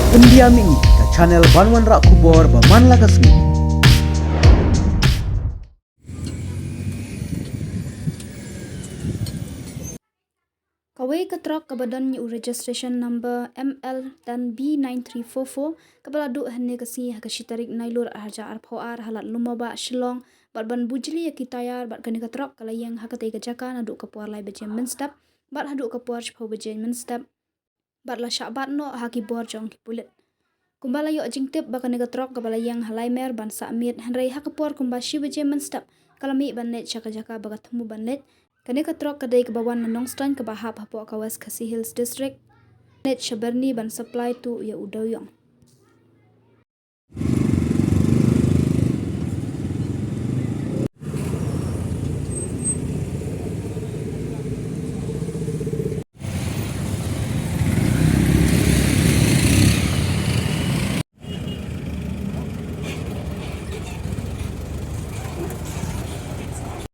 Pendiam ini ke channel Banwan Rak Kubor Baman Lakasmi. Kawai ketrok kebadan yu registration number ML dan B9344 kepala duk hene kesi hakashitarik nailur harja arpoar halat lumaba shillong bat ban bujli yakitayar bat kani ketrok kalayang hakatai kejaka naduk kepuar lai bejem menstap bat haduk kepuar chpo bejem menstap bat la syabat no haki bor jong kipulit kumbala yo jingtip bakani ketrok kabalayang halaimer ban samit henrei hakapuar kumbashi bejem menstap kalami banet jaka bagatemu banet kani ketrok kadai kebawan nanongstan kebahap hapok kawas Khasi Hills District net Shaberni ban supply tu ya udawyong